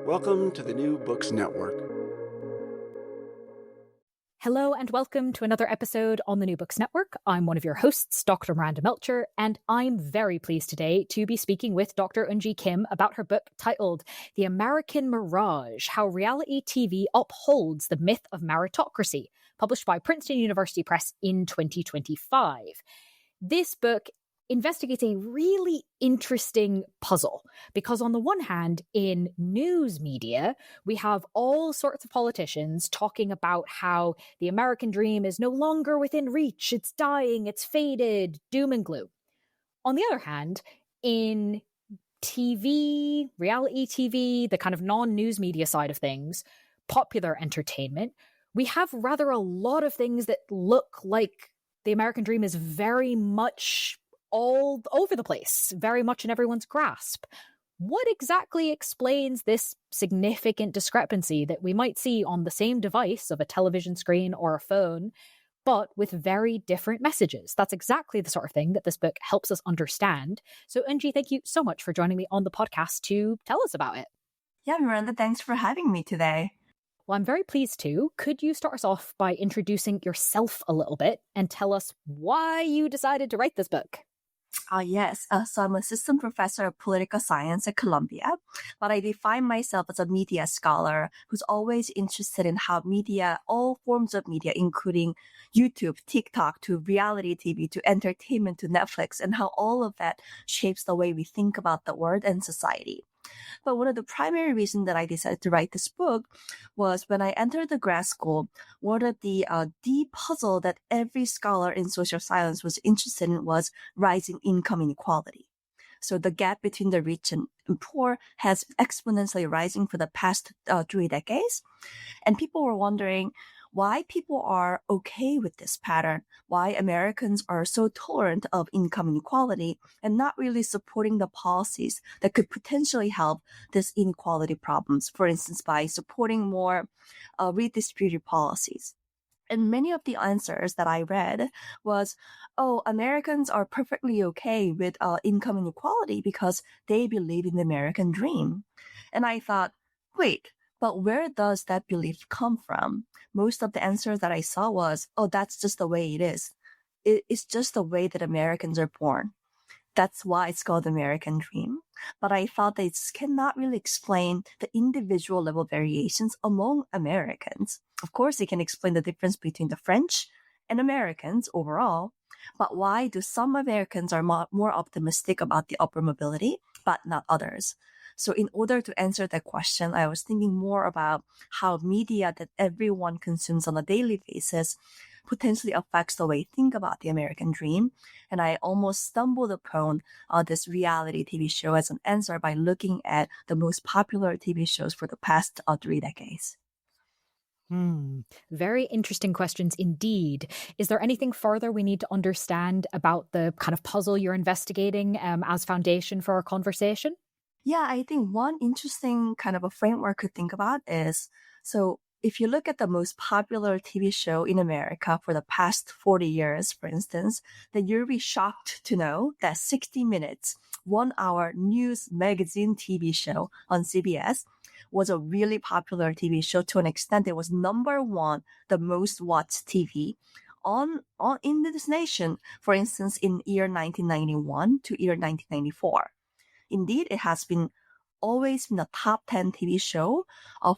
Welcome to the New Books Network. Hello and welcome to another episode on the New Books Network. I'm one of your hosts, Dr. Miranda Melcher, and I'm very pleased today to be speaking with Dr. Eunji Kim about her book titled The American Mirage: How Reality TV Upholds the Myth of Meritocracy, published by Princeton University Press in 2025. This book investigates a really interesting puzzle because on the one hand, in news media, we have all sorts of politicians talking about how the American dream is no longer within reach, it's dying, it's faded, doom and gloom. On the other hand, in TV, reality TV, the kind of non-news media side of things, popular entertainment, we have rather a lot of things that look like the American dream is very much all over the place, very much in everyone's grasp. What exactly explains this significant discrepancy that we might see on the same device of a television screen or a phone, but with very different messages? That's exactly the sort of thing that this book helps us understand. So, Eunji, thank you so much for joining me on the podcast to tell us about it. Yeah, Miranda, thanks for having me today. Well, I'm very pleased to. Could you start us off by introducing yourself a little bit and tell us why you decided to write this book? Yes. So I'm assistant professor of political science at Columbia, but I define myself as a media scholar who's always interested in how media, all forms of media, including YouTube, TikTok, to reality TV, to entertainment, to Netflix, and how all of that shapes the way we think about the world and society. But one of the primary reasons that I decided to write this book was when I entered the grad school, one of the deep puzzle that every scholar in social science was interested in was rising income inequality. So the gap between the rich and poor has exponentially rising for the past 3 decades. And people were wondering why people are okay with this pattern, why Americans are so tolerant of income inequality and not really supporting the policies that could potentially help this inequality problems, for instance, by supporting more redistributive policies. And many of the answers that I read was, oh, Americans are perfectly okay with income inequality because they believe in the American dream. And I thought, wait, but where does that belief come from? Most of the answers that I saw was, oh, that's just the way it is. It's just the way that Americans are born. That's why it's called American Dream. But I thought that it cannot really explain the individual level variations among Americans. Of course, it can explain the difference between the French and Americans overall. But why do some Americans are more optimistic about the upper mobility, but not others? So in order to answer that question, I was thinking more about how media that everyone consumes on a daily basis potentially affects the way we think about the American dream. And I almost stumbled upon this reality TV show as an answer by looking at the most popular TV shows for the past 3 decades. Very interesting questions indeed. Is there anything further we need to understand about the kind of puzzle you're investigating as foundation for our conversation? Yeah, I think one interesting kind of a framework to think about is, so if you look at the most popular TV show in America for the past 40 years, for instance, then you'll be shocked to know that 60 Minutes, 1-hour news magazine TV show on CBS, was a really popular TV show to an extent it was number one, the most watched TV in this nation, for instance, in year 1991 to year 1994. Indeed, it has been always been a top 10 TV show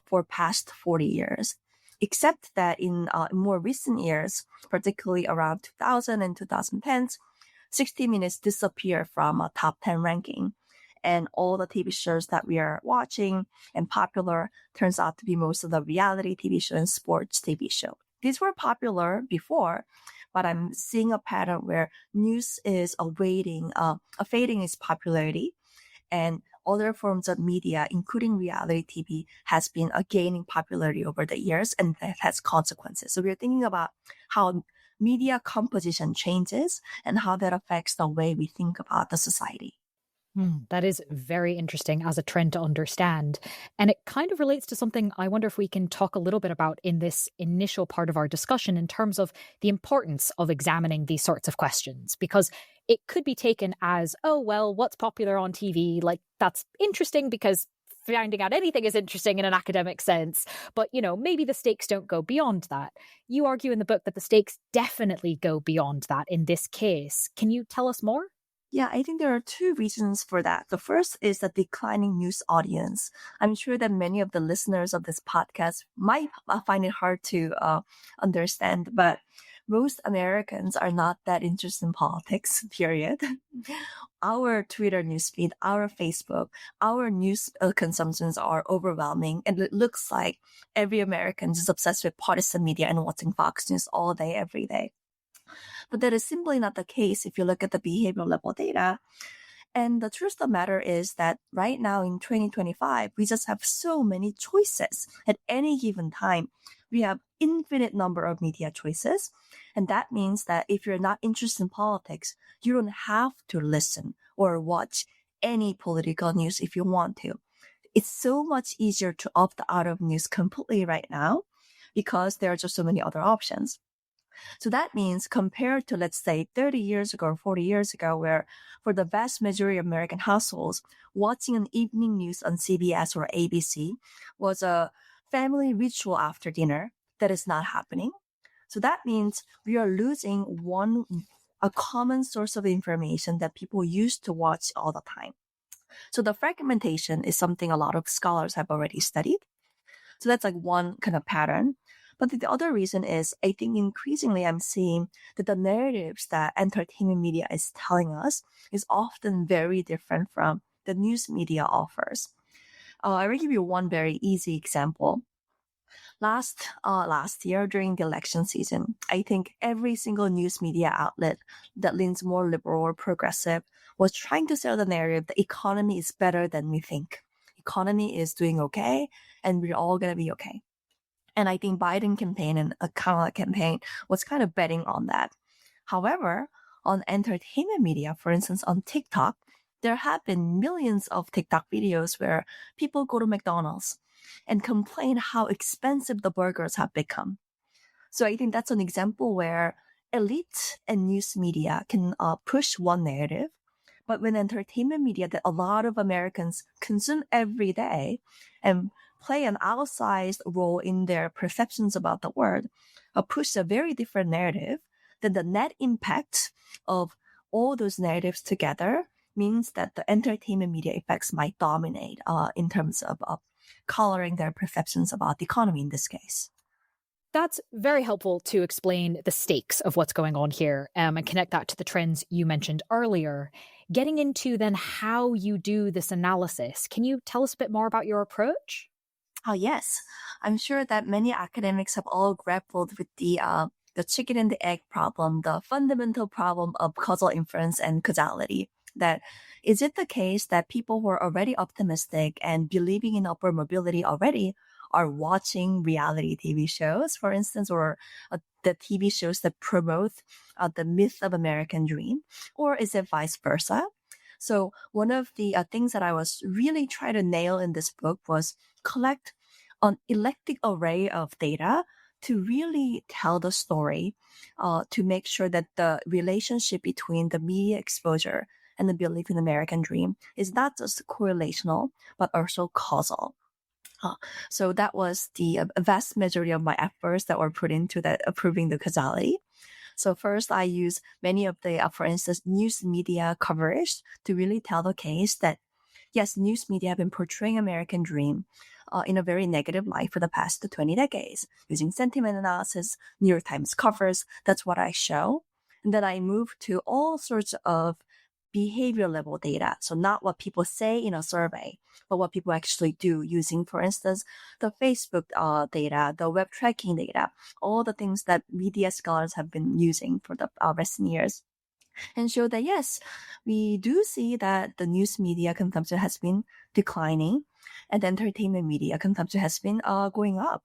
for past 40 years, except that in more recent years, particularly around 2000 and 2010s, 60 Minutes disappeared from a top 10 ranking. And all the TV shows that we are watching and popular turns out to be most of the reality TV show and sports TV show. These were popular before, but I'm seeing a pattern where news is fading its popularity, and other forms of media, including reality TV, has been gaining popularity over the years, and that has consequences. So we're thinking about how media composition changes and how that affects the way we think about the society. That is very interesting as a trend to understand. And it kind of relates to something I wonder if we can talk a little bit about in this initial part of our discussion in terms of the importance of examining these sorts of questions, because it could be taken as, oh, well, what's popular on TV? Like, that's interesting because finding out anything is interesting in an academic sense. But, maybe the stakes don't go beyond that. You argue in the book that the stakes definitely go beyond that in this case. Can you tell us more? Yeah, I think there are two reasons for that. The first is the declining news audience. I'm sure that many of the listeners of this podcast might find it hard to understand, but most Americans are not that interested in politics, period. Our Twitter newsfeed, our Facebook, our news consumptions are overwhelming. And it looks like every American is obsessed with partisan media and watching Fox News all day, every day. But that is simply not the case if you look at the behavioral level data. And the truth of the matter is that right now in 2025, we just have so many choices at any given time. We have infinite number of media choices. And that means that if you're not interested in politics, you don't have to listen or watch any political news if you want to. It's so much easier to opt out of news completely right now because there are just so many other options. So that means compared to, let's say, 30 years ago or 40 years ago, where for the vast majority of American households, watching an evening news on CBS or ABC was a family ritual after dinner, that is not happening. So that means we are losing a common source of information that people used to watch all the time. So the fragmentation is something a lot of scholars have already studied. So that's like one kind of pattern. But the other reason is, I think increasingly I'm seeing that the narratives that entertainment media is telling us is often very different from the news media offers. I will give you one very easy example. Last year during the election season, I think every single news media outlet that leans more liberal or progressive was trying to sell the narrative the economy is better than we think. Economy is doing okay, and we're all going to be okay. And I think Biden campaign and a Kamala campaign was kind of betting on that. However, on entertainment media, for instance, on TikTok, there have been millions of TikTok videos where people go to McDonald's and complain how expensive the burgers have become. So I think that's an example where elite and news media can push one narrative, but when entertainment media that a lot of Americans consume every day and play an outsized role in their perceptions about the world, push a very different narrative, then the net impact of all those narratives together means that the entertainment media effects might dominate in terms of coloring their perceptions about the economy in this case. That's very helpful to explain the stakes of what's going on here and connect that to the trends you mentioned earlier. Getting into then how you do this analysis, can you tell us a bit more about your approach? Oh, yes. I'm sure that many academics have all grappled with the chicken and the egg problem, the fundamental problem of causal inference and causality. That is it the case that people who are already optimistic and believing in upward mobility already are watching reality TV shows, for instance, or the TV shows that promote the myth of American dream? Or is it vice versa? So one of the things that I was really trying to nail in this book was collect an eclectic array of data to really tell the story, to make sure that the relationship between the media exposure and the belief in the American dream is not just correlational, but also causal. So that was the vast majority of my efforts that were put into that proving the causality. So first, I use many of the, for instance, news media coverage to really tell the case that, yes, news media have been portraying American dream in a very negative light for the past 20 decades, using sentiment analysis, New York Times covers. That's what I show. And then I move to all sorts of behavior level data. So not what people say in a survey, but what people actually do using, for instance, the Facebook data, the web tracking data, all the things that media scholars have been using for the recent years. And show that, yes, we do see that the news media consumption has been declining and the entertainment media consumption has been going up.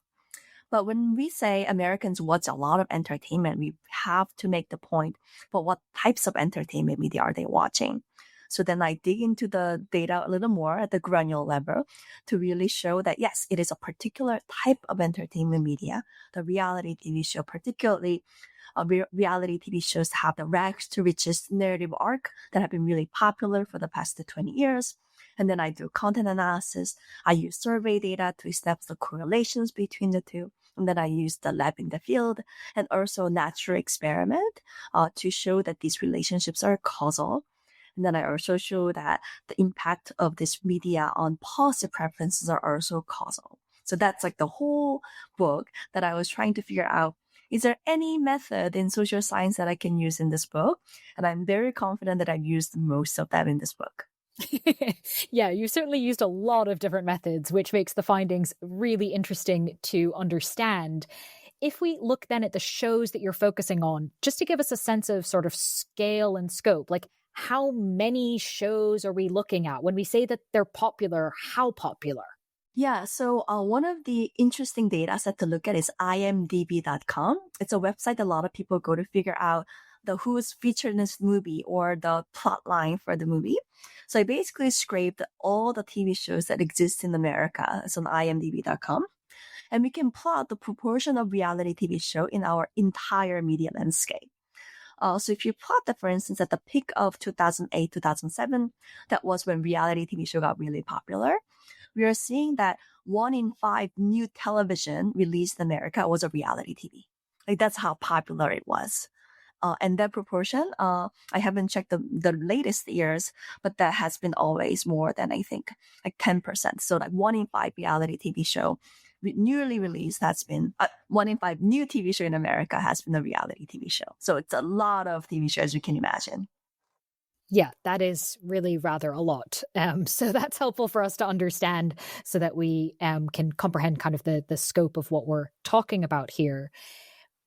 But when we say Americans watch a lot of entertainment, we have to make the point, but what types of entertainment media are they watching? So then I dig into the data a little more at the granular level to really show that, yes, it is a particular type of entertainment media, the reality TV show, particularly reality TV shows have the rags to riches narrative arc that have been really popular for the past 20 years. And then I do content analysis. I use survey data to establish the correlations between the two. And then I use the lab in the field and also natural experiment to show that these relationships are causal. And then I also show that the impact of this media on policy preferences are also causal. So that's like the whole book that I was trying to figure out. Is there any method in social science that I can use in this book? And I'm very confident that I've used most of them in this book. Yeah, you certainly used a lot of different methods, which makes the findings really interesting to understand. If we look then at the shows that you're focusing on, just to give us a sense of sort of scale and scope, like how many shows are we looking at? When we say that they're popular, how popular? Yeah, so one of the interesting data set to look at is imdb.com. It's a website a lot of people go to figure out the who's featured in this movie or the plot line for the movie. So I basically scraped all the TV shows that exist in America. It's on imdb.com. And we can plot the proportion of reality TV show in our entire media landscape. So if you plot that, for instance, at the peak of 2008, 2007, that was when reality TV show got really popular. We are seeing that 1 in 5 new television released in America was a reality TV. Like that's how popular it was. And that proportion, I haven't checked the latest years, but that has been always more than I think like 10%. So like 1 in 5 reality TV show newly released has been 1 in 5 new TV show in America has been a reality TV show. So it's a lot of TV shows you can imagine. Yeah, that is really rather a lot. So that's helpful for us to understand so that we can comprehend kind of the scope of what we're talking about here.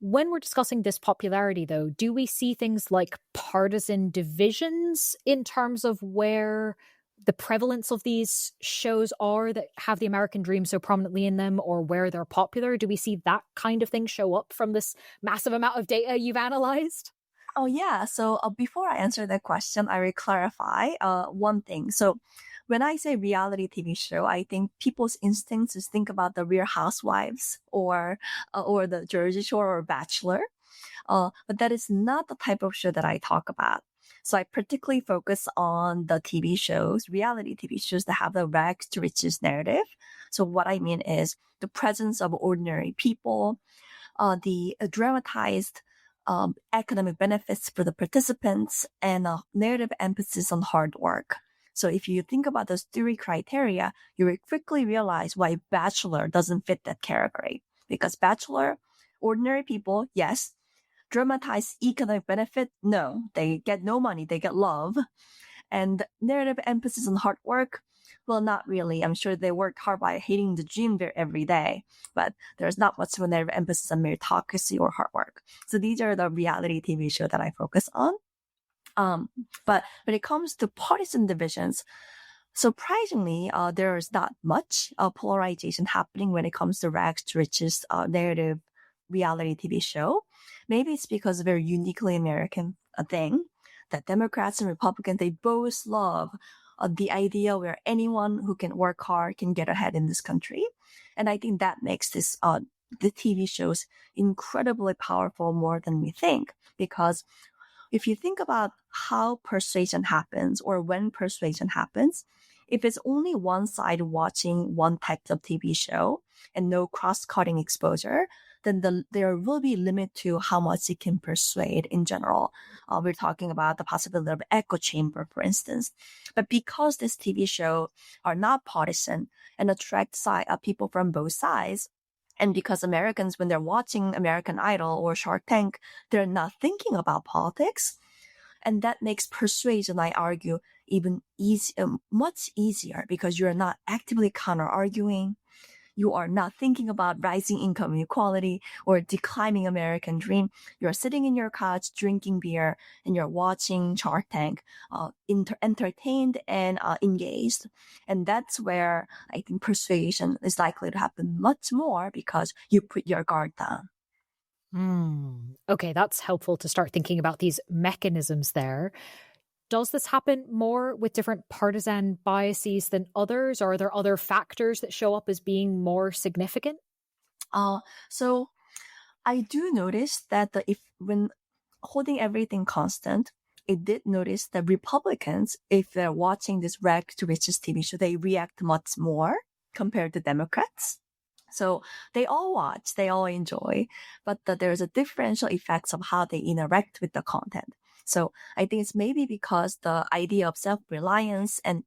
When we're discussing this popularity, though, do we see things like partisan divisions in terms of where the prevalence of these shows are that have the American dream so prominently in them or where they're popular? Do we see that kind of thing show up from this massive amount of data you've analyzed? Oh, yeah. So before I answer that question, I will clarify one thing. So when I say reality TV show, I think people's instincts is think about the Real Housewives or the Jersey Shore or Bachelor. But that is not the type of show that I talk about. So I particularly focus on the TV shows, reality TV shows that have the rags to riches narrative. So what I mean is the presence of ordinary people, the dramatized economic benefits for the participants, and a narrative emphasis on hard work. So if you think about those 3 criteria, you will quickly realize why Bachelor doesn't fit that category. Because Bachelor, ordinary people, yes. Dramatized economic benefit, no. They get no money, they get love. And narrative emphasis on hard work, well, not really. I'm sure they work hard by hitting the gym there every day, but there's not much of a narrative emphasis on meritocracy or hard work. So these are the reality TV shows that I focus on. But when it comes to partisan divisions, surprisingly, there is not much polarization happening when it comes to rags to riches narrative reality TV show. Maybe it's because of a very uniquely American thing that Democrats and Republicans, they both love the idea where anyone who can work hard can get ahead in this country. And I think that makes this the TV shows incredibly powerful more than we think. Because if you think about how persuasion happens or when persuasion happens, if it's only one side watching one type of TV show and no cross-cutting exposure, then there will be limit to how much it can persuade in general. We're talking about the possibility of echo chamber, for instance. But because this TV show are not partisan and attract people from both sides, and because Americans, when they're watching American Idol or Shark Tank, they're not thinking about politics. And that makes persuasion, I argue, even much easier because you're not actively counter-arguing. You are not thinking about rising income inequality or declining American dream. You're sitting in your couch, drinking beer, and you're watching Shark Tank, entertained and engaged. And that's where I think persuasion is likely to happen much more because you put your guard down. Okay, that's helpful to start thinking about these mechanisms there. Does this happen more with different partisan biases than others, or are there other factors that show up as being more significant? So I do notice that when holding everything constant, I did notice that Republicans, if they're watching this rags to riches TV show, they react much more compared to Democrats. So they all watch, they all enjoy, but there's a differential effects of how they interact with the content. So I think it's maybe because the idea of self-reliance and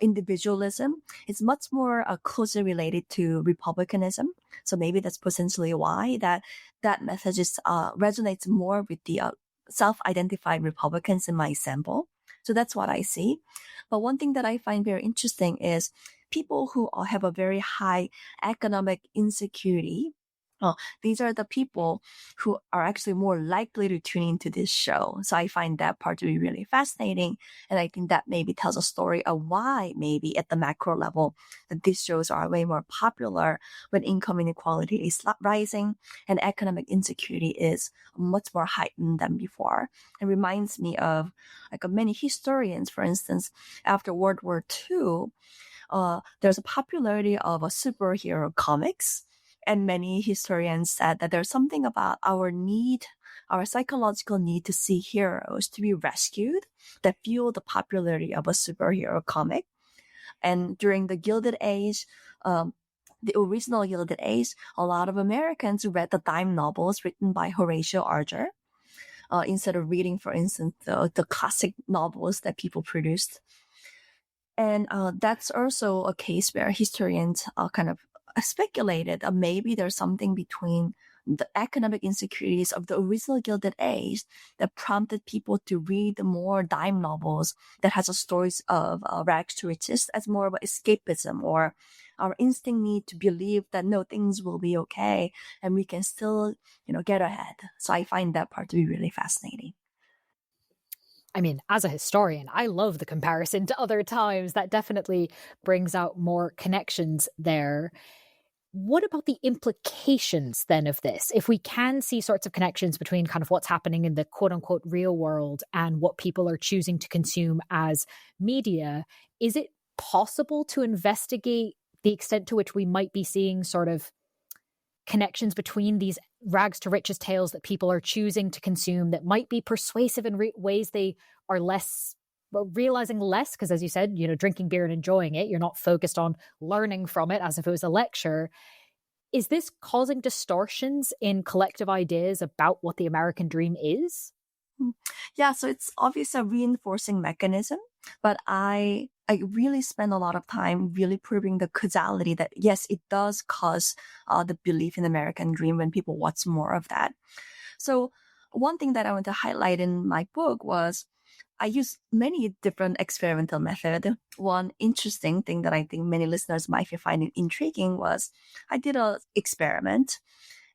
individualism is much more closely related to republicanism. So maybe that's potentially why that message resonates more with the self-identified Republicans in my sample. So that's what I see. But one thing that I find very interesting is people who have a very high economic insecurity. These are the people who are actually more likely to tune into this show. So I find that part to be really fascinating. And I think that maybe tells a story of why maybe at the macro level that these shows are way more popular when income inequality is rising and economic insecurity is much more heightened than before. It reminds me of like many historians, for instance, after World War II, there's a popularity of superhero comics. And many historians said that there's something about our psychological need to see heroes to be rescued that fuel the popularity of a superhero comic. And during the Gilded Age, the original Gilded Age, a lot of Americans read the dime novels written by Horatio Alger instead of reading, for instance, the classic novels that people produced. And that's also a case where historians kind of speculated that maybe there's something between the economic insecurities of the original Gilded Age that prompted people to read more dime novels that has a stories of rags to riches as more of escapism or our instinct need to believe that no, things will be okay and we can still, get ahead. So I find that part to be really fascinating. I mean, as a historian, I love the comparison to other times. That definitely brings out more connections there. What about the implications then of this? If we can see sorts of connections between kind of what's happening in the quote unquote real world and what people are choosing to consume as media, is it possible to investigate the extent to which we might be seeing sort of connections between these rags to riches tales that people are choosing to consume that might be persuasive in ways they are realizing less? Because as you said, drinking beer and enjoying it, you're not focused on learning from it as if it was a lecture. Is this causing distortions in collective ideas about what the American dream is? Yeah, so it's obviously a reinforcing mechanism, but I really spend a lot of time really proving the causality that yes, it does cause the belief in the American dream when people watch more of that. So one thing that I want to highlight in my book was I use many different experimental methods. One interesting thing that I think many listeners might be finding intriguing was I did an experiment.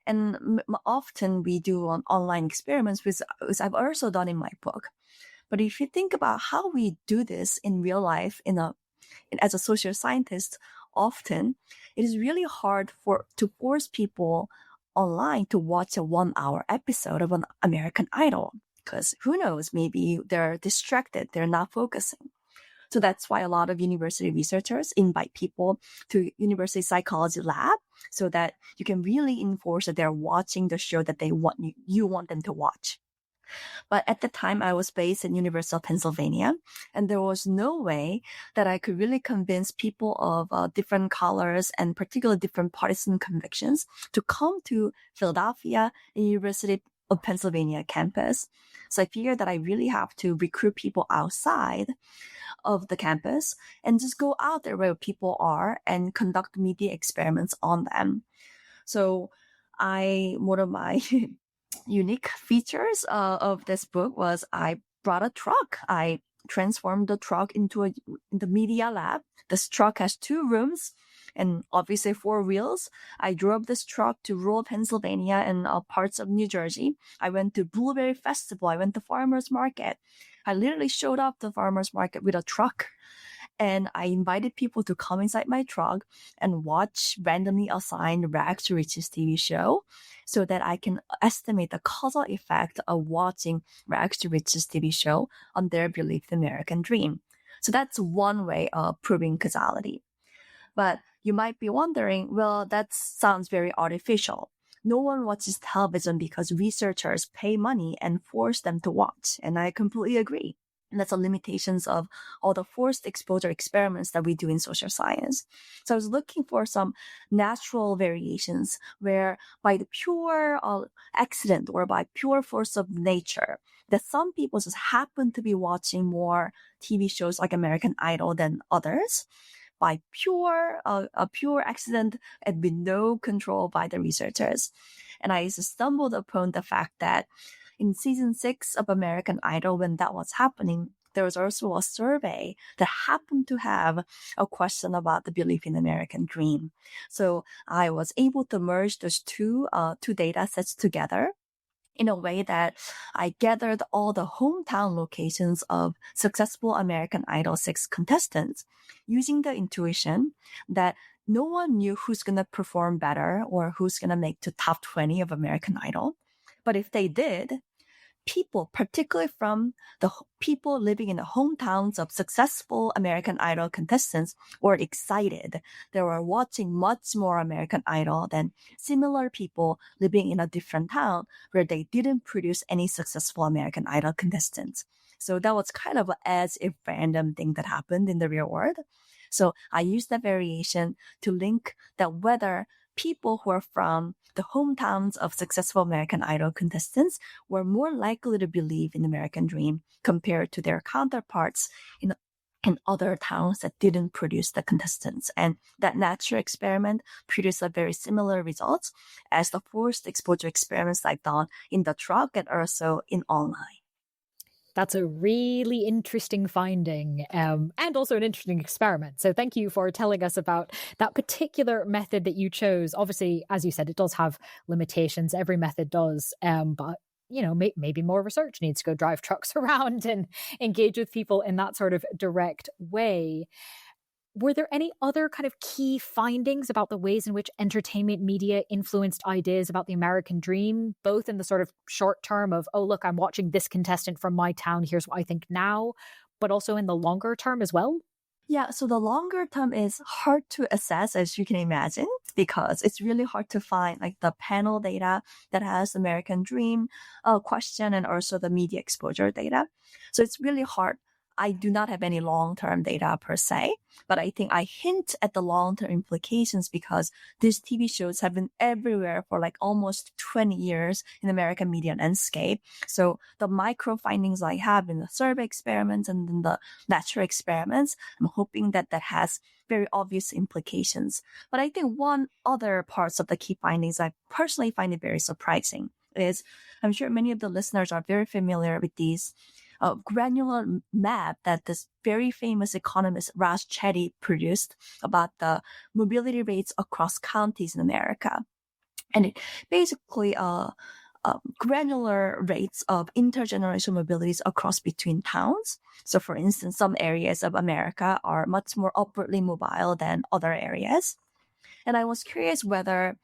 And often we do online experiments, which I've also done in my book. But if you think about how we do this in real life, as a social scientist, often it is really hard to force people online to watch a 1-hour episode of an American Idol. Because who knows, maybe they're distracted, they're not focusing. So that's why a lot of university researchers invite people to university psychology lab so that you can really enforce that they're watching the show that you want them to watch. But at the time, I was based in University of Pennsylvania, and there was no way that I could really convince people of different colors and particularly different partisan convictions to come to Philadelphia University of Pennsylvania campus. So I figured that I really have to recruit people outside of the campus and just go out there where people are and conduct media experiments on them. So one of my unique features of this book was I brought a truck. I transformed the truck into the media lab. This truck has 2 rooms and obviously 4 wheels. I drove this truck to rural Pennsylvania and parts of New Jersey. I went to Blueberry Festival. I went to farmers market. I literally showed up to farmers market with a truck. And I invited people to come inside my truck and watch randomly assigned rags to riches TV show so that I can estimate the causal effect of watching rags to riches TV show on their belief in the American dream. So that's one way of proving causality. But you might be wondering, well, that sounds very artificial. no one watches television because researchers pay money and force them to watch. And I completely agree. And that's the limitations of all the forced exposure experiments that we do in social science. So I was looking for some natural variations where by the pure accident or by pure force of nature, that some people just happen to be watching more TV shows like American Idol than others by a pure accident and with no control by the researchers. And I just stumbled upon the fact that in season 6 of American Idol, when that was happening, there was also a survey that happened to have a question about the belief in the American dream. So I was able to merge those two data sets together in a way that I gathered all the hometown locations of successful American Idol 6 contestants using the intuition that no one knew who's going to perform better or who's going to make the top 20 of American Idol. But if they did, people, particularly from the people living in the hometowns of successful American Idol contestants, were excited. They were watching much more American Idol than similar people living in a different town where they didn't produce any successful American Idol contestants. So that was kind of as if random thing that happened in the real world. So I used that variation to link that whether people who are from the hometowns of successful American Idol contestants were more likely to believe in the American dream compared to their counterparts in other towns that didn't produce the contestants. And that natural experiment produced a very similar results as the forced exposure experiments I've done in the truck and also in online. That's a really interesting finding and also an interesting experiment. So thank you for telling us about that particular method that you chose. Obviously, as you said, it does have limitations. Every method does. But maybe more research needs to go drive trucks around and engage with people in that sort of direct way. Were there any other kind of key findings about the ways in which entertainment media influenced ideas about the American dream, both in the sort of short term of, oh, look, I'm watching this contestant from my town, here's what I think now, but also in the longer term as well? Yeah, so the longer term is hard to assess, as you can imagine, because it's really hard to find like the panel data that has American Dream question and also the media exposure data. So it's really hard. I do not have any long-term data per se, but I think I hint at the long-term implications because these TV shows have been everywhere for like almost 20 years in American media landscape. So the micro findings I have in the survey experiments and in the natural experiments, I'm hoping that has very obvious implications. But I think one other parts of the key findings I personally find it very surprising is I'm sure many of the listeners are very familiar with these granular map that this very famous economist Raj Chetty produced about the mobility rates across counties in America. And it basically granular rates of intergenerational mobilities across between towns. So for instance, some areas of America are much more upwardly mobile than other areas. And I was curious whether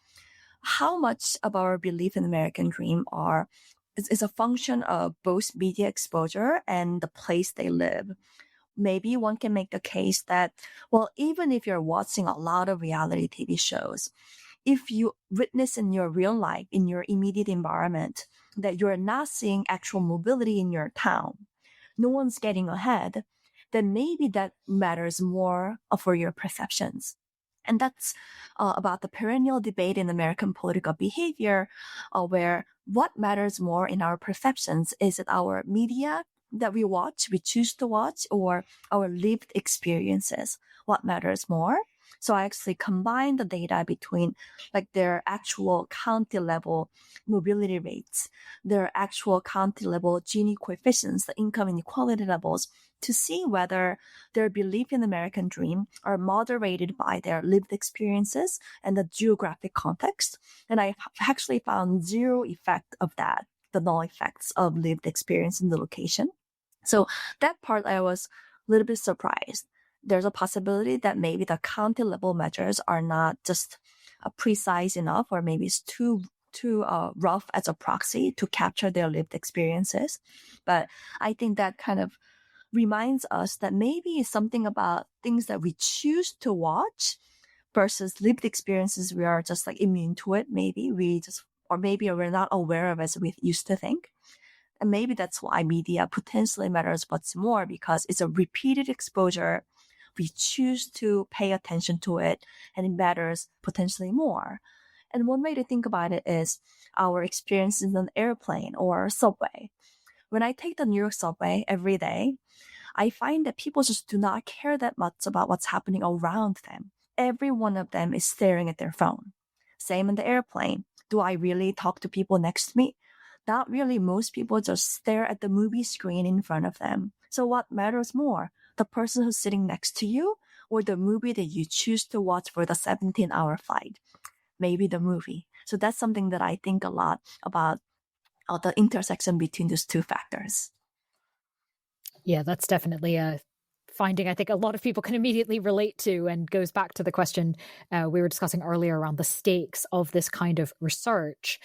how much of our belief in the American dream is a function of both media exposure and the place they live. Maybe one can make the case that, well, even if you're watching a lot of reality TV shows, if you witness in your real life, in your immediate environment, that you're not seeing actual mobility in your town, no one's getting ahead, then maybe that matters more for your perceptions. And that's about the perennial debate in American political behavior, where what matters more in our perceptions? Is it our media that we choose to watch, or our lived experiences? What matters more? So I actually combined the data between like their actual county level mobility rates, their actual county level Gini coefficients, the income inequality levels, to see whether their belief in the American dream are moderated by their lived experiences and the geographic context. And I actually found zero effect of that, the null effects of lived experience in the location. So that part I was a little bit surprised. There's a possibility that maybe the county level measures are not just precise enough, or maybe it's too rough as a proxy to capture their lived experiences. But I think that kind of reminds us that maybe it's something about things that we choose to watch versus lived experiences we are just like immune to it. Maybe we just or maybe we're not aware of as we used to think. And maybe that's why media potentially matters much more, because it's a repeated exposure. We choose to pay attention to it, and it matters potentially more. And one way to think about it is our experience in an airplane or subway. When I take the New York subway every day, I find that people just do not care that much about what's happening around them. Every one of them is staring at their phone. Same in the airplane. Do I really talk to people next to me? Not really. Most people just stare at the movie screen in front of them. So what matters more? The person who's sitting next to you, or the movie that you choose to watch for the 17-hour flight? Maybe the movie. So that's something that I think a lot about, the intersection between those two factors. Yeah, that's definitely a finding I think a lot of people can immediately relate to, and goes back to the question we were discussing earlier around the stakes of this kind of research.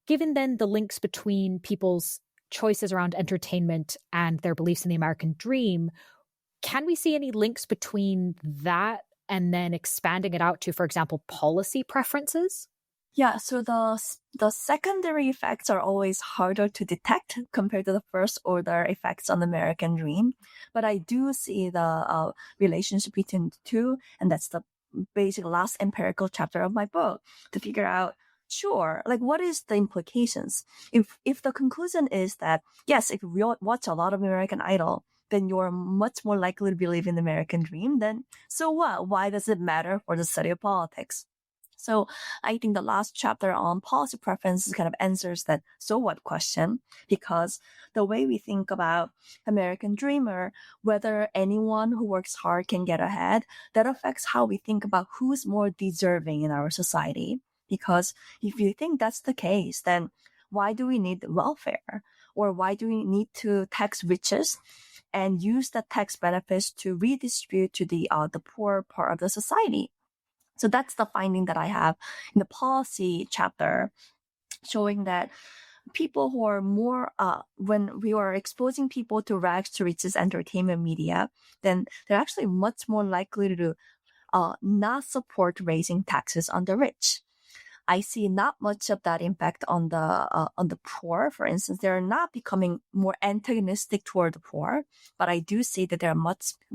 Given then the links between people's choices around entertainment and their beliefs in the American dream, can we see any links between that and then expanding it out to, for example, policy preferences? Yeah, so the secondary effects are always harder to detect compared to the first order effects on the American dream. But I do see the relationship between the two, and that's the basic last empirical chapter of my book, to figure out, sure, like what is the implications? If the conclusion is that, yes, if you watch a lot of American Idol, then you're much more likely to believe in the American dream, then so what? Why does it matter for the study of politics? So I think the last chapter on policy preferences kind of answers that so what question, because the way we think about American dreamer, whether anyone who works hard can get ahead, that affects how we think about who's more deserving in our society. Because if you think that's the case, then why do we need welfare? Or why do we need to tax riches and use the tax benefits to redistribute to the poor part of the society? So that's the finding that I have in the policy chapter, showing that people who are more, when we are exposing people to rags to riches entertainment media, then they're actually much more likely to not support raising taxes on the rich. I see not much of that impact on the poor. For instance, they're not becoming more antagonistic toward the poor, but I do see that they're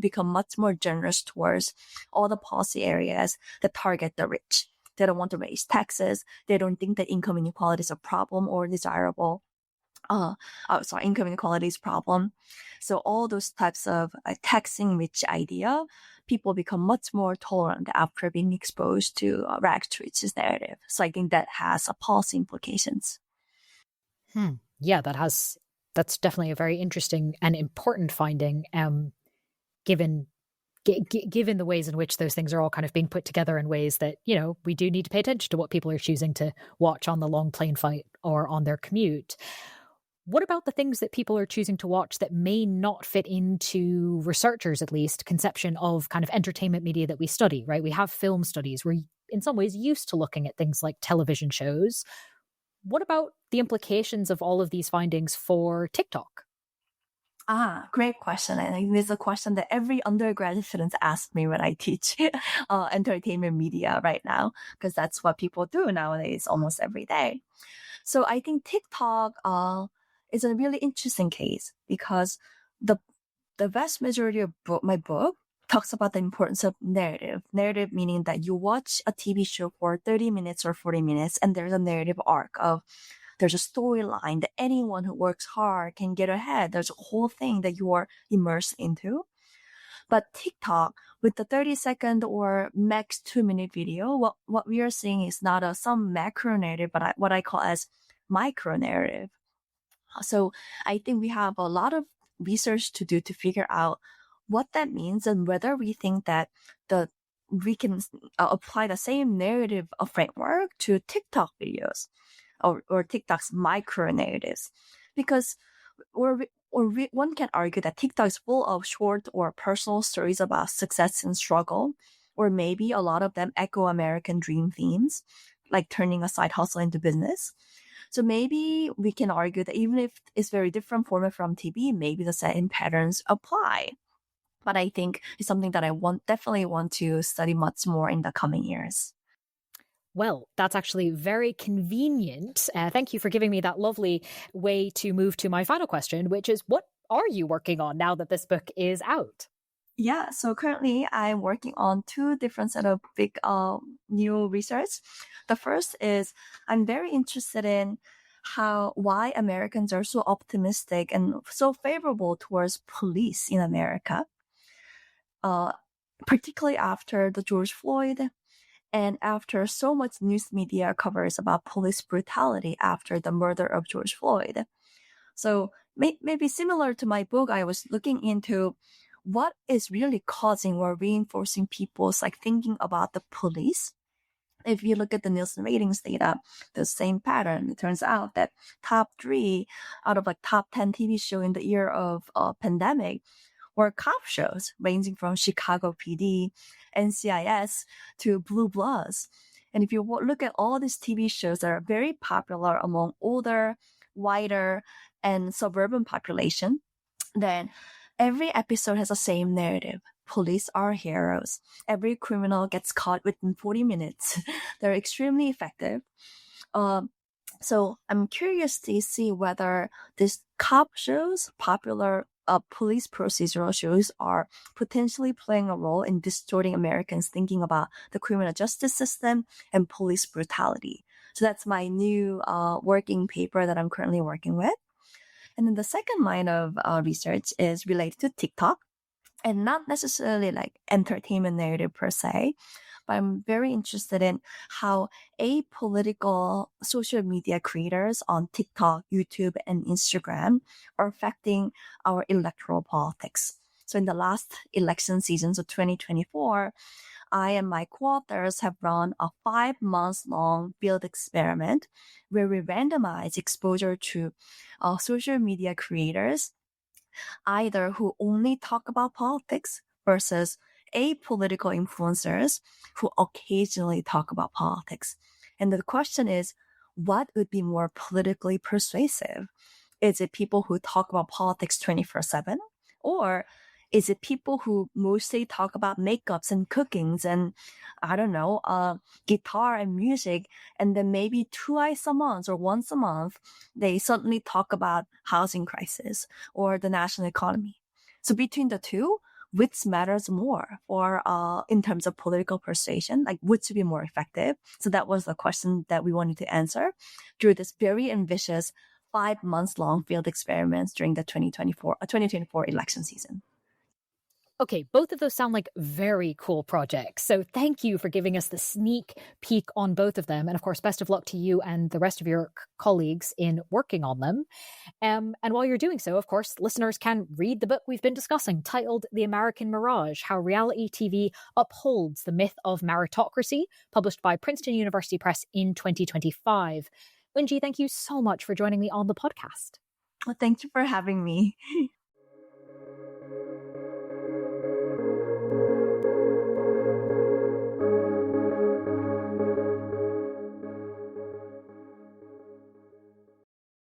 become much more generous towards all the policy areas that target the rich. They don't want to raise taxes. They don't think that income inequality is a problem or desirable. Income inequality is a problem. So all those types of taxing rich idea, people become much more tolerant after being exposed to rags to riches narrative. So I think that has a policy implications. Yeah, that's definitely a very interesting and important finding, given the ways in which those things are all kind of being put together in ways that, we do need to pay attention to what people are choosing to watch on the long plane flight or on their commute. What about the things that people are choosing to watch that may not fit into researchers, at least, conception of kind of entertainment media that we study, right? We have film studies. We're in some ways used to looking at things like television shows. What about the implications of all of these findings for TikTok? Great question. And I think this is a question that every undergraduate student asks me when I teach entertainment media right now, because that's what people do nowadays almost every day. So I think TikTok is a really interesting case, because the vast majority of my book talks about the importance of narrative. Narrative meaning that you watch a TV show for 30 minutes or 40 minutes, and there's a narrative arc of, there's a storyline that anyone who works hard can get ahead. There's a whole thing that you are immersed into. But TikTok, with the 30-second or max 2-minute video, what we are seeing is not some macro narrative, but what I call as micro narrative. So I think we have a lot of research to do to figure out what that means, and whether we think that we can apply the same narrative framework to TikTok videos or TikTok's micro narratives, because one can argue that TikTok is full of short or personal stories about success and struggle, or maybe a lot of them echo American dream themes, like turning a side hustle into business. So maybe we can argue that even if it's very different format from TV, maybe the same patterns apply. But I think it's something that I definitely want to study much more in the coming years. Well, that's actually very convenient. Thank you for giving me that lovely way to move to my final question, which is what are you working on now that this book is out? Yeah, so currently I'm working on two different set of big new research. The first is I'm very interested in why Americans are so optimistic and so favorable towards police in America, particularly after the George Floyd and after so much news media covers about police brutality after the murder of George Floyd. So maybe similar to my book, I was looking into what is really causing or reinforcing people's thinking about the police. If you look at the Nielsen ratings data, the same pattern. It turns out that top 3 out of top 10 TV show in the year of pandemic were cop shows ranging from Chicago PD, NCIS to Blue Bloods. And if you look at all these TV shows that are very popular among older, whiter, and suburban population, then every episode has the same narrative. Police are heroes. Every criminal gets caught within 40 minutes. They're extremely effective. So I'm curious to see whether these cop shows, popular police procedural shows, are potentially playing a role in distorting Americans' thinking about the criminal justice system and police brutality. So that's my new working paper that I'm currently working with. And then the second line of research is related to TikTok, and not necessarily entertainment narrative per se, but I'm very interested in how apolitical social media creators on TikTok, YouTube, and Instagram are affecting our electoral politics. So in the last election season, so 2024, I and my co-authors have run a 5-month-long field experiment where we randomize exposure to social media creators, either who only talk about politics versus apolitical influencers who occasionally talk about politics. And the question is, what would be more politically persuasive? Is it people who talk about politics 24/7? Or is it people who mostly talk about makeups and cookings and, I don't know, guitar and music, and then maybe twice a month or once a month, they suddenly talk about housing crisis or the national economy? So between the two, which matters more for in terms of political persuasion, which would be more effective? So that was the question that we wanted to answer through this very ambitious 5 months long field experiments during the 2024 election season. Okay, both of those sound like very cool projects. So thank you for giving us the sneak peek on both of them. And of course, best of luck to you and the rest of your colleagues in working on them. And while you're doing so, of course, listeners can read the book we've been discussing, titled The American Mirage, How Reality TV Upholds the Myth of Meritocracy, published by Princeton University Press in 2025. Eunji, thank you so much for joining me on the podcast. Well, thank you for having me.